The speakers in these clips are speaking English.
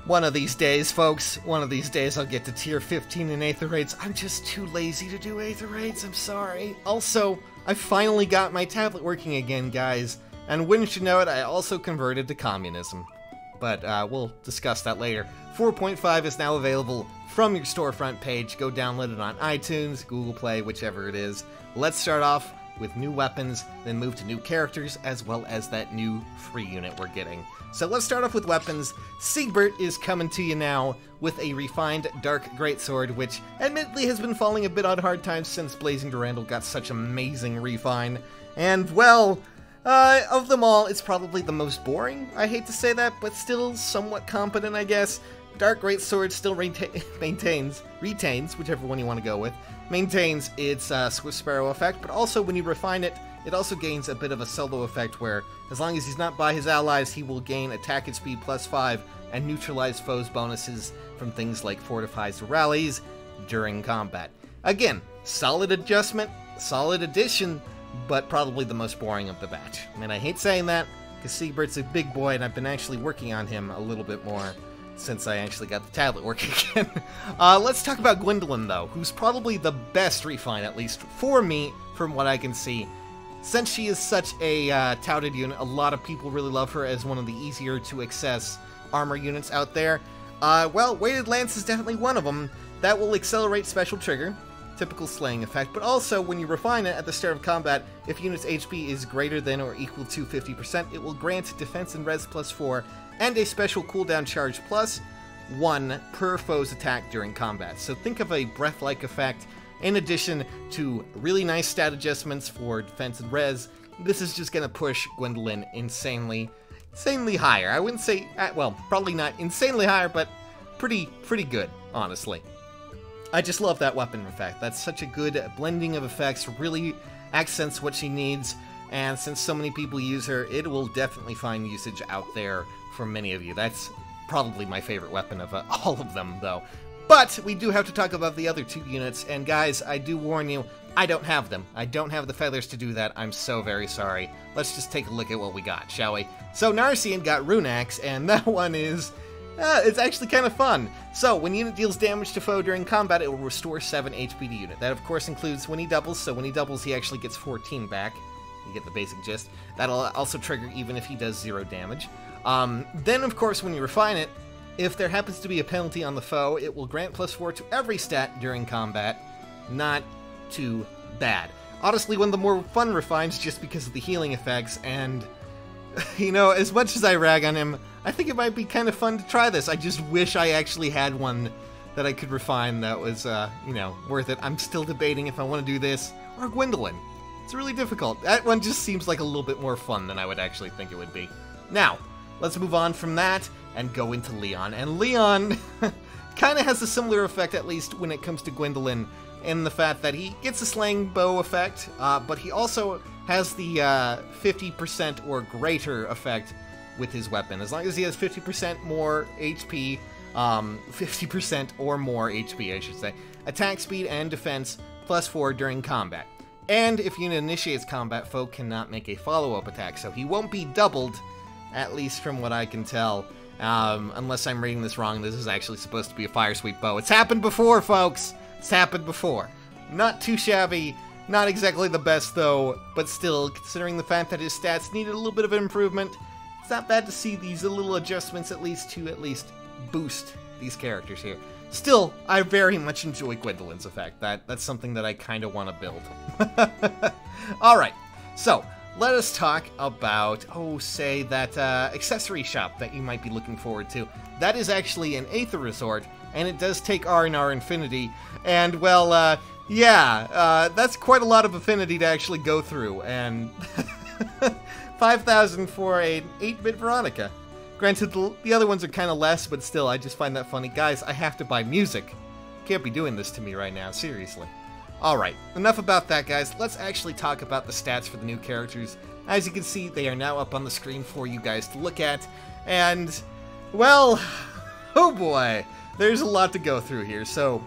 One of these days, folks, one of these days I'll get to tier 15 in Aether Raids. I'm just too lazy to do Aether Raids, I'm sorry. Also, I finally got my tablet working again, guys. And wouldn't you know it, I also converted to communism. But we'll discuss that later. 4.5 is now available from your storefront page. Go download it on iTunes, Google Play, whichever it is. Let's start off with new weapons, then move to new characters, as well as that new free unit we're getting. So let's start off with weapons. Siegbert is coming to you now with a refined Dark Greatsword, which admittedly has been falling a bit on hard times since Blazing Durandal got such amazing refine. And, well, of them all, it's probably the most boring. I hate to say that, but still somewhat competent, I guess. Dark Greatsword still retains, whichever one you want to go with, maintains its Swift Sparrow effect, but also when you refine it, it also gains a bit of a solo effect where, as long as he's not by his allies, he will gain attack and speed +5 and neutralize foes' bonuses from things like fortifies or rallies during combat. Again, solid adjustment, solid addition, but probably the most boring of the batch. And I hate saying that, because Siegbert's a big boy, and I've been actually working on him a little bit more since I actually got the tablet working again. Let's talk about Gwendolyn, though, who's probably the best refine, at least for me, from what I can see. Since she is such a touted unit, a lot of people really love her as one of the easier to access armor units out there. Well, Weighted Lance is definitely one of them. That will accelerate special trigger, typical slaying effect, but also when you refine it at the start of combat, if unit's HP is greater than or equal to 50%, it will grant defense and res +4 and a special cooldown charge +1 per foe's attack during combat. So think of a breath-like effect. In addition to really nice stat adjustments for defense and res, this is just going to push Gwendolyn insanely higher. I wouldn't say, well, probably not insanely higher, but pretty good, honestly. I just love that weapon effect. That's such a good blending of effects, really accents what she needs, and since so many people use her, it will definitely find usage out there for many of you. That's probably my favorite weapon of all of them, though. But we do have to talk about the other two units, and guys, I do warn you, I don't have them. I don't have the feathers to do that. I'm so very sorry. Let's just take a look at what we got, shall we? So Narcian got Rune Axe, and that one is... it's actually kind of fun. So, when unit deals damage to foe during combat, it will restore 7 HP to unit. That, of course, includes when he doubles, so when he doubles, he actually gets 14 back. You get the basic gist. That'll also trigger even if he does 0 damage. Then, of course, when you refine it, if there happens to be a penalty on the foe, it will grant +4 to every stat during combat. Not too bad. Honestly, one of the more fun refines just because of the healing effects, and... you know, as much as I rag on him, I think it might be kind of fun to try this. I just wish I actually had one that I could refine that was, you know, worth it. I'm still debating if I want to do this or Gwendolyn. It's really difficult. That one just seems like a little bit more fun than I would actually think it would be. Now, let's move on from that and go into Leon. And Leon kind of has a similar effect, at least when it comes to Gwendolyn, in the fact that he gets a slaying bow effect, but he also has the 50% or greater effect with his weapon. As long as he has 50% more HP, 50% or more HP, I should say, attack speed and defense +4 during combat. And if unit initiates combat, foe cannot make a follow-up attack, so he won't be doubled, at least from what I can tell. Unless I'm reading this wrong, this is actually supposed to be a fire sweep bow. It's happened before, folks! It's happened before. Not too shabby, not exactly the best though, but still, considering the fact that his stats needed a little bit of improvement, it's not bad to see these little adjustments at least boost these characters here. Still, I very much enjoy Gwendolyn's effect. That's something that I kind of want to build. Alright, so let us talk about, say, that accessory shop that you might be looking forward to. That is actually an Aether Resort, and it does take R&R Infinity, and, well, yeah, that's quite a lot of affinity to actually go through, and 5,000 for an 8-bit Veronica. Granted, the other ones are kind of less, but still, I just find that funny. Guys, I have to buy music. Can't be doing this to me right now, seriously. Alright, enough about that, guys. Let's actually talk about the stats for the new characters. As you can see, they are now up on the screen for you guys to look at, and, well, oh boy, there's a lot to go through here. So,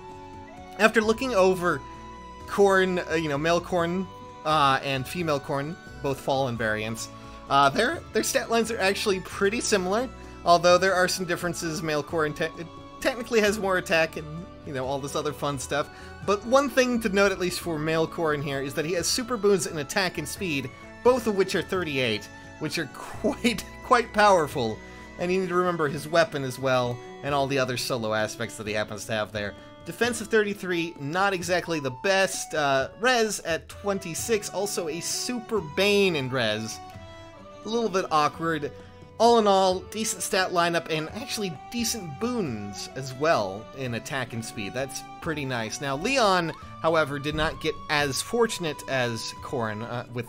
after looking over Corn, male Corn and female Corn, both fallen variants, their stat lines are actually pretty similar. Although there are some differences, male Corrin technically has more attack and, you know, all this other fun stuff. But one thing to note, at least for male Corrin here, is that he has super boons in attack and speed, both of which are 38, which are quite powerful. And you need to remember his weapon as well, and all the other solo aspects that he happens to have there. Defense of 33, not exactly the best. Res at 26, also a super Bane in Res. A little bit awkward. All in all, decent stat lineup, and actually decent boons as well in attack and speed. That's pretty nice. Now, Leon, however, did not get as fortunate as Corrin with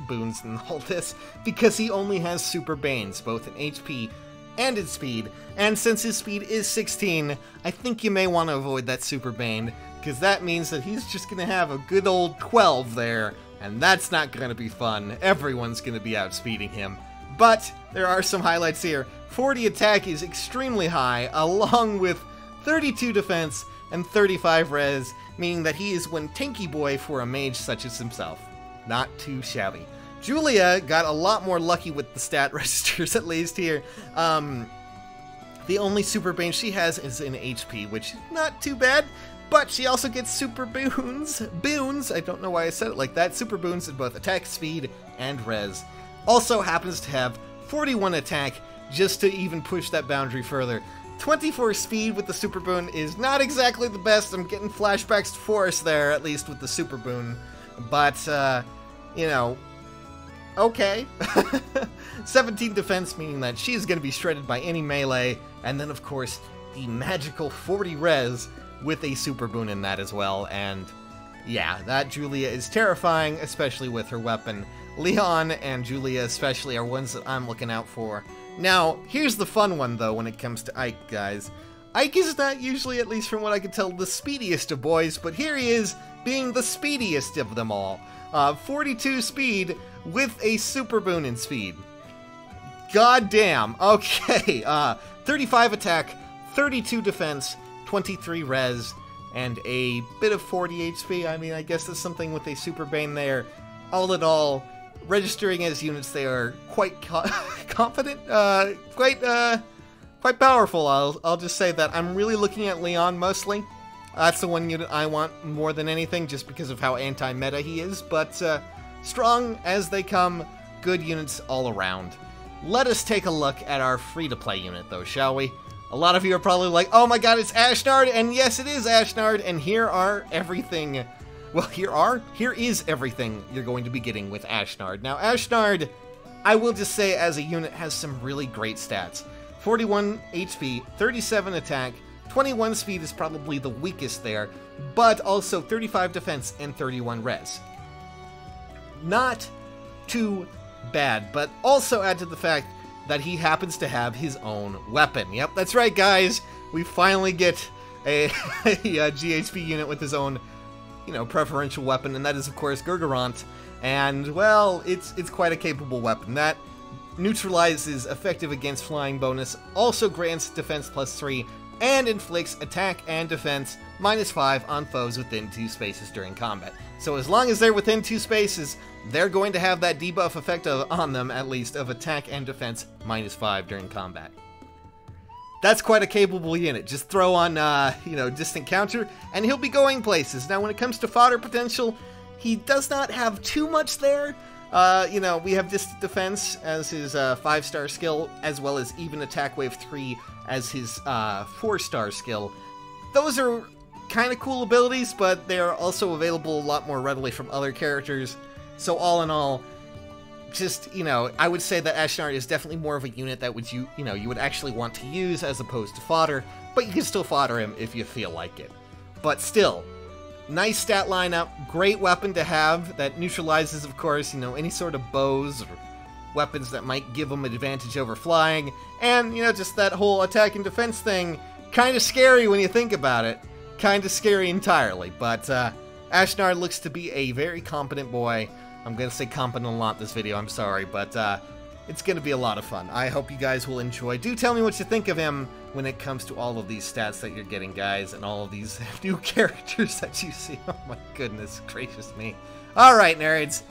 boons and all this, because he only has super Banes, both in HP and in speed. And since his speed is 16, I think you may want to avoid that super Bane, because that means that he's just going to have a good old 12 there, and that's not going to be fun. Everyone's going to be outspeeding him. But there are some highlights here. 40 attack is extremely high, along with 32 defense and 35 res, meaning that he is one tanky boy for a mage such as himself. Not too shabby. Julia got a lot more lucky with the stat registers, at least here. The only super bane she has is in HP, which is not too bad, but she also gets super boons. I don't know why I said it like that. Super boons in both attack, speed, and res. Also happens to have 41 attack, just to even push that boundary further. 24 speed with the super boon is not exactly the best. I'm getting flashbacks to Forest there, at least with the super boon. But, you know, okay. 17 defense, meaning that she's going to be shredded by any melee. And then, of course, the magical 40 res with a super boon in that as well. And yeah, that Julia is terrifying, especially with her weapon. Leon and Julia especially are ones that I'm looking out for. Now, here's the fun one, though, when it comes to Ike, guys. Ike is not usually, at least from what I can tell, the speediest of boys, but here he is, being the speediest of them all. 42 speed with a super boon in speed. God damn. Okay, 35 attack, 32 defense, 23 res, and a bit of 40 HP. I mean, I guess there's something with a super bane there. All in all, registering as units, they are quite confident, quite powerful. I'll just say that I'm really looking at Leon mostly. That's the one unit I want more than anything, just because of how anti-meta he is. But strong as they come, good units all around. Let us take a look at our free-to-play unit, though, shall we? A lot of you are probably like, oh my god, it's Ashnard, and yes, it is Ashnard, and here are everything. Well, here is everything you're going to be getting with Ashnard. Now, Ashnard, I will just say as a unit, has some really great stats. 41 HP, 37 attack, 21 speed is probably the weakest there, but also 35 defense and 31 res. Not too bad, but also add to the fact that he happens to have his own weapon. Yep, that's right, guys. We finally get a GHP unit with his own, you know, preferential weapon, and that is, of course, Gurgurant. And, well, it's quite a capable weapon. That neutralizes effective against flying bonus, also grants defense +3, and inflicts attack and defense -5 on foes within 2 spaces during combat. So as long as they're within 2 spaces, they're going to have that debuff effect on them, at least, of attack and defense -5 during combat. That's quite a capable unit. Just throw on, you know, distant counter, and he'll be going places. Now, when it comes to fodder potential, he does not have too much there. You know, we have distant defense as his 5-star skill, as well as even attack wave 3 as his 4-star skill. Those are kind of cool abilities, but they are also available a lot more readily from other characters. So all in all, just, you know, I would say that Ashnard is definitely more of a unit that would you would actually want to use as opposed to fodder, but you can still fodder him if you feel like it. But still, nice stat lineup, great weapon to have that neutralizes, of course, you know, any sort of bows or weapons that might give him an advantage over flying, and, you know, just that whole attack and defense thing, kind of scary when you think about it. Kind of scary entirely, but Ashnard looks to be a very competent boy. I'm going to say competent a lot this video, I'm sorry, but it's going to be a lot of fun. I hope you guys will enjoy. Do tell me what you think of him when it comes to all of these stats that you're getting, guys, and all of these new characters that you see. Oh my goodness gracious me. Alright, nerds,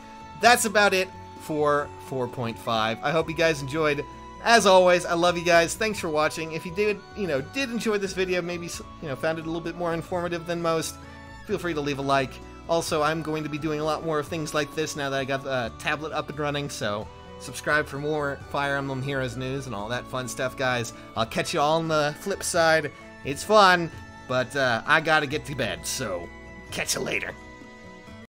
that's about it for 4.5. I hope you guys enjoyed, as always, I love you guys. Thanks for watching. If you did enjoy this video, maybe, found it a little bit more informative than most, feel free to leave a like. Also, I'm going to be doing a lot more of things like this now that I got the tablet up and running, so subscribe for more Fire Emblem Heroes news and all that fun stuff, guys. I'll catch you all on the flip side. It's fun, but I gotta get to bed, so catch you later.